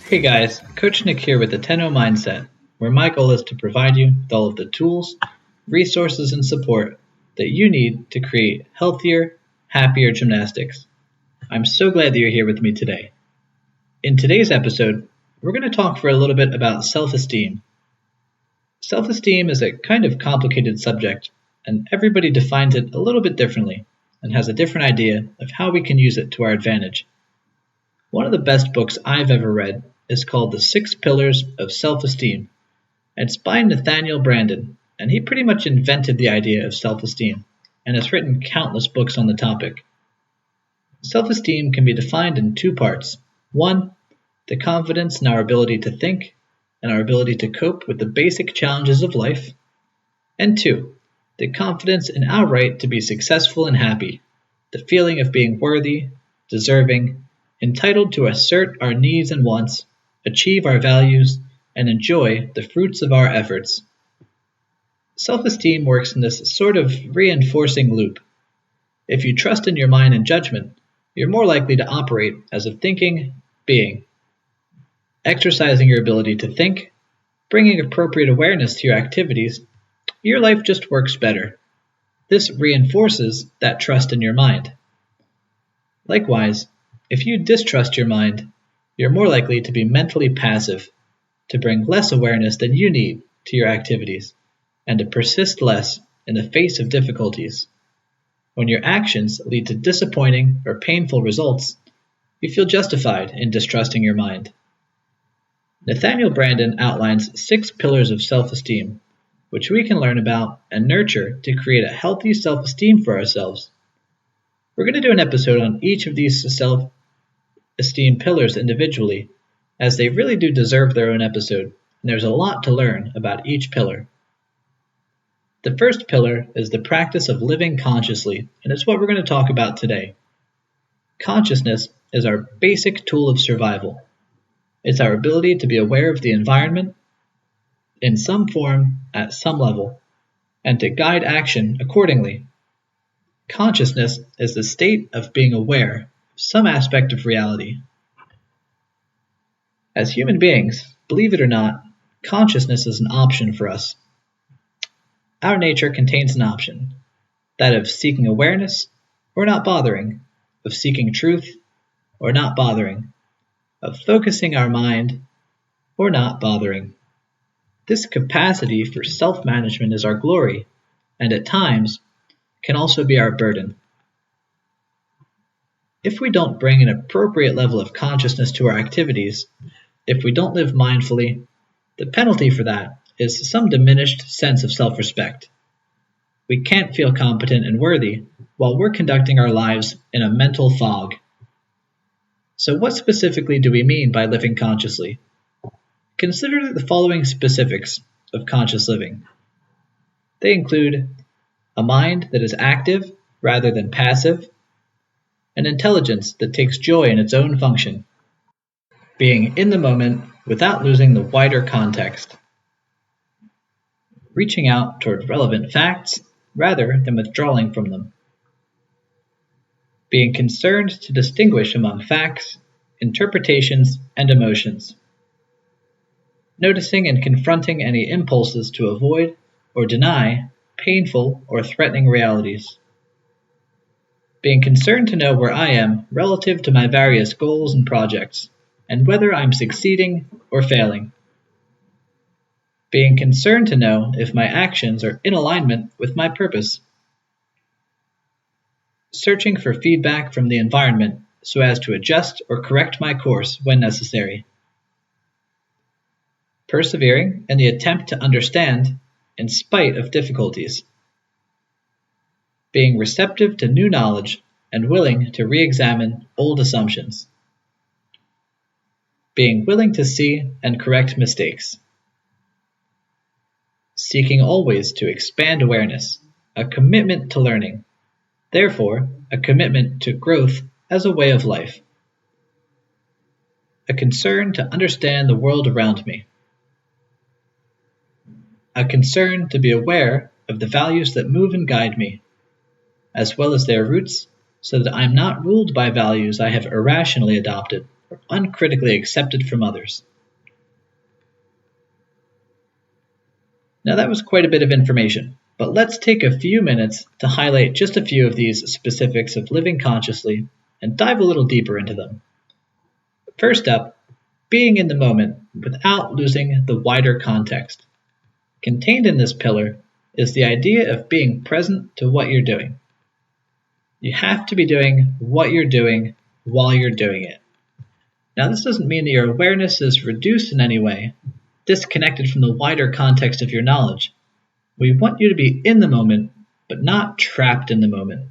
Hey guys, Coach Nick here with the 10-0 Mindset, where my goal is to provide you with all of the tools, resources, and support that you need to create healthier, happier gymnastics. I'm so glad that you're here with me today. In today's episode, we're going to talk for a little bit about self-esteem. Self-esteem is a kind of complicated subject, and everybody defines it a little bit differently and has a different idea of how we can use it to our advantage. One of the best books I've ever read is called The 6 Pillars of Self-Esteem. It's by Nathaniel Branden, and he pretty much invented the idea of self-esteem and has written countless books on the topic. Self-esteem can be defined in two parts. One, the confidence in our ability to think and our ability to cope with the basic challenges of life. And two, the confidence in our right to be successful and happy, the feeling of being worthy, deserving, entitled to assert our needs and wants, achieve our values, and enjoy the fruits of our efforts. Self-esteem works in this sort of reinforcing loop. If you trust in your mind and judgment, you're more likely to operate as a thinking being. Exercising your ability to think, bringing appropriate awareness to your activities, your life just works better. This reinforces that trust in your mind. Likewise, if you distrust your mind, you're more likely to be mentally passive, to bring less awareness than you need to your activities, and to persist less in the face of difficulties. When your actions lead to disappointing or painful results, you feel justified in distrusting your mind. Nathaniel Branden outlines 6 pillars of self-esteem, which we can learn about and nurture to create a healthy self-esteem for ourselves. We're going to do an episode on each of these self-esteem pillars individually, as they really do deserve their own episode, and there's a lot to learn about each pillar. The first pillar is the practice of living consciously, and it's what we're going to talk about today. Consciousness is our basic tool of survival. It's our ability to be aware of the environment in some form, at some level, and to guide action accordingly. Consciousness is the state of being aware of some aspect of reality. As human beings, believe it or not, consciousness is an option for us. Our nature contains an option, that of seeking awareness or not bothering, of seeking truth or not bothering, of focusing our mind or not bothering. This capacity for self-management is our glory, and at times can also be our burden. If we don't bring an appropriate level of consciousness to our activities, if we don't live mindfully, the penalty for that is some diminished sense of self-respect. We can't feel competent and worthy while we're conducting our lives in a mental fog. So what specifically do we mean by living consciously? Consider the following specifics of conscious living. They include a mind that is active rather than passive, an intelligence that takes joy in its own function, being in the moment without losing the wider context, reaching out toward relevant facts rather than withdrawing from them, being concerned to distinguish among facts, interpretations, and emotions, noticing and confronting any impulses to avoid or deny painful or threatening realities, being concerned to know where I am relative to my various goals and projects, and whether I'm succeeding or failing, being concerned to know if my actions are in alignment with my purpose, searching for feedback from the environment so as to adjust or correct my course when necessary, persevering in the attempt to understand in spite of difficulties, being receptive to new knowledge and willing to re-examine old assumptions, being willing to see and correct mistakes, seeking always to expand awareness, a commitment to learning, therefore a commitment to growth as a way of life, a concern to understand the world around me, a concern to be aware of the values that move and guide me, as well as their roots, so that I am not ruled by values I have irrationally adopted or uncritically accepted from others. Now that was quite a bit of information, but let's take a few minutes to highlight just a few of these specifics of living consciously and dive a little deeper into them. First up, being in the moment without losing the wider context. Contained in this pillar is the idea of being present to what you're doing. You have to be doing what you're doing while you're doing it. Now, this doesn't mean that your awareness is reduced in any way, disconnected from the wider context of your knowledge. We want you to be in the moment, but not trapped in the moment.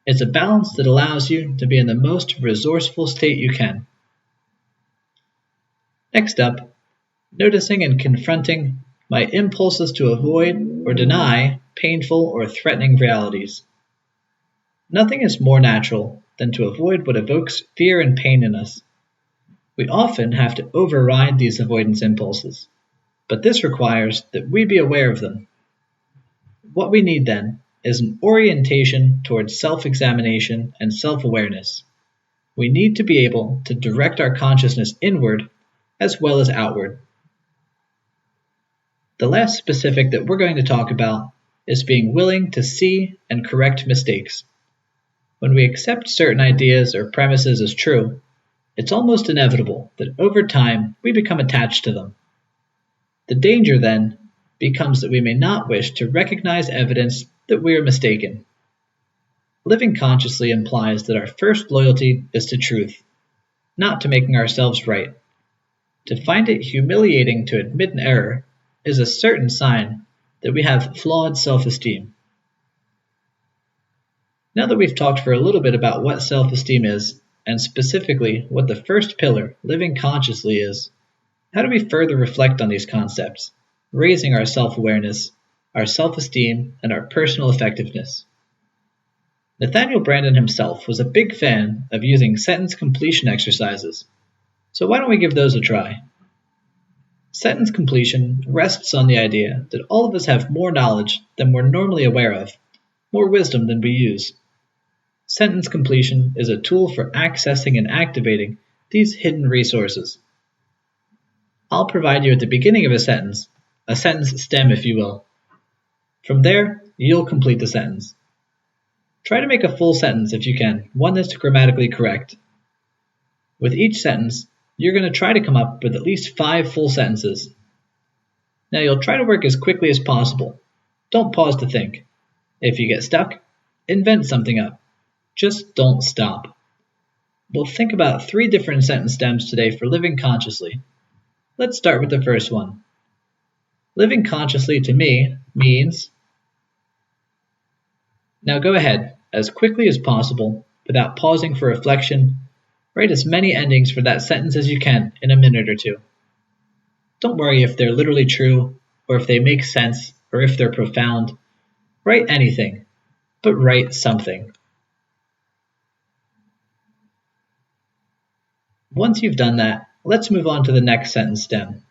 It's a balance that allows you to be in the most resourceful state you can. Next up, noticing and confronting my impulses to avoid or deny painful or threatening realities. Nothing is more natural than to avoid what evokes fear and pain in us. We often have to override these avoidance impulses, but this requires that we be aware of them. What we need then is an orientation towards self-examination and self-awareness. We need to be able to direct our consciousness inward as well as outward. The last specific that we're going to talk about is being willing to see and correct mistakes. When we accept certain ideas or premises as true, it's almost inevitable that over time we become attached to them. The danger then becomes that we may not wish to recognize evidence that we are mistaken. Living consciously implies that our first loyalty is to truth, not to making ourselves right. To find it humiliating to admit an error is a certain sign that we have flawed self-esteem. Now that we've talked for a little bit about what self-esteem is, and specifically what the first pillar, living consciously, is, how do we further reflect on these concepts, raising our self-awareness, our self-esteem, and our personal effectiveness? Nathaniel Branden himself was a big fan of using sentence completion exercises, so why don't we give those a try? Sentence completion rests on the idea that all of us have more knowledge than we're normally aware of, more wisdom than we use. Sentence completion is a tool for accessing and activating these hidden resources. I'll provide you at the beginning of a sentence stem if you will. From there, you'll complete the sentence. Try to make a full sentence if you can, one that's grammatically correct. With each sentence, you're going to try to come up with at least 5 full sentences. Now you'll try to work as quickly as possible. Don't pause to think. If you get stuck, invent something up. Just don't stop. We'll think about 3 different sentence stems today for living consciously. Let's start with the first one. Living consciously to me means... Now go ahead, as quickly as possible, without pausing for reflection, write as many endings for that sentence as you can in a minute or 2. Don't worry if they're literally true, or if they make sense, or if they're profound. Write anything, but write something. Once you've done that, let's move on to the next sentence stem.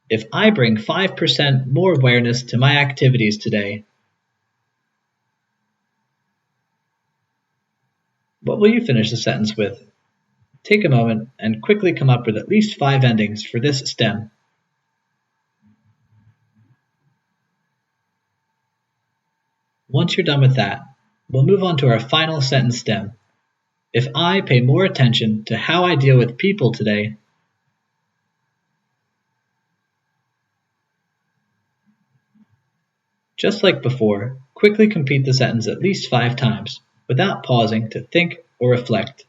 If I bring 5% more awareness to my activities today, what will you finish the sentence with? Take a moment and quickly come up with at least 5 endings for this stem. Once you're done with that, we'll move on to our final sentence stem. If I pay more attention to how I deal with people today, just like before, quickly complete the sentence at least 5 times, without pausing to think or reflect.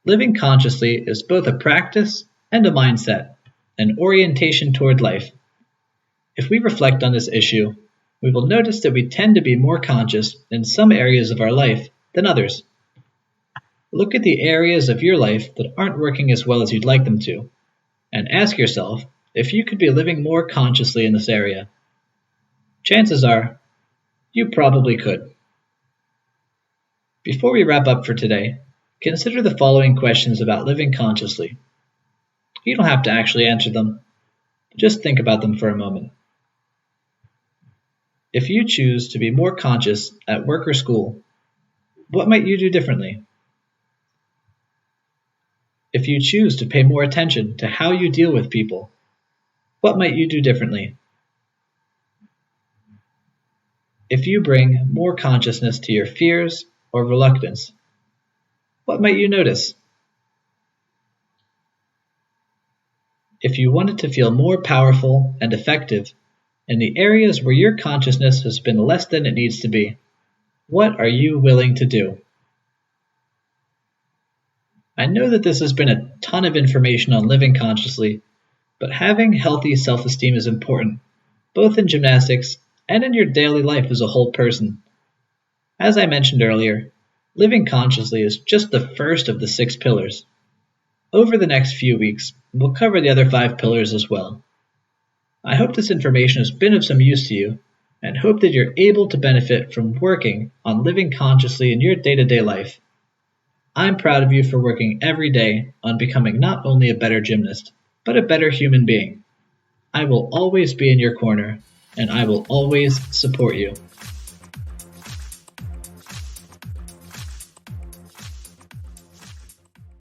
Living consciously is both a practice and a mindset, an orientation toward life. If we reflect on this issue, we will notice that we tend to be more conscious in some areas of our life than others. Look at the areas of your life that aren't working as well as you'd like them to, and ask yourself if you could be living more consciously in this area. Chances are, you probably could. Before we wrap up for today, consider the following questions about living consciously. You don't have to actually answer them, just think about them for a moment. If you choose to be more conscious at work or school, What might you do differently? If you choose to pay more attention to how you deal with people, what might you do differently? If you bring more consciousness to your fears or reluctance, what might you notice? If you wanted to feel more powerful and effective in the areas where your consciousness has been less than it needs to be, what are you willing to do? I know that this has been a ton of information on living consciously, but having healthy self-esteem is important, both in gymnastics and in your daily life as a whole person. As I mentioned earlier, living consciously is just the first of the 6 pillars. Over the next few weeks, we'll cover the other 5 pillars as well. I hope this information has been of some use to you, and hope that you're able to benefit from working on living consciously in your day-to-day life. I'm proud of you for working every day on becoming not only a better gymnast, but a better human being. I will always be in your corner, and I will always support you.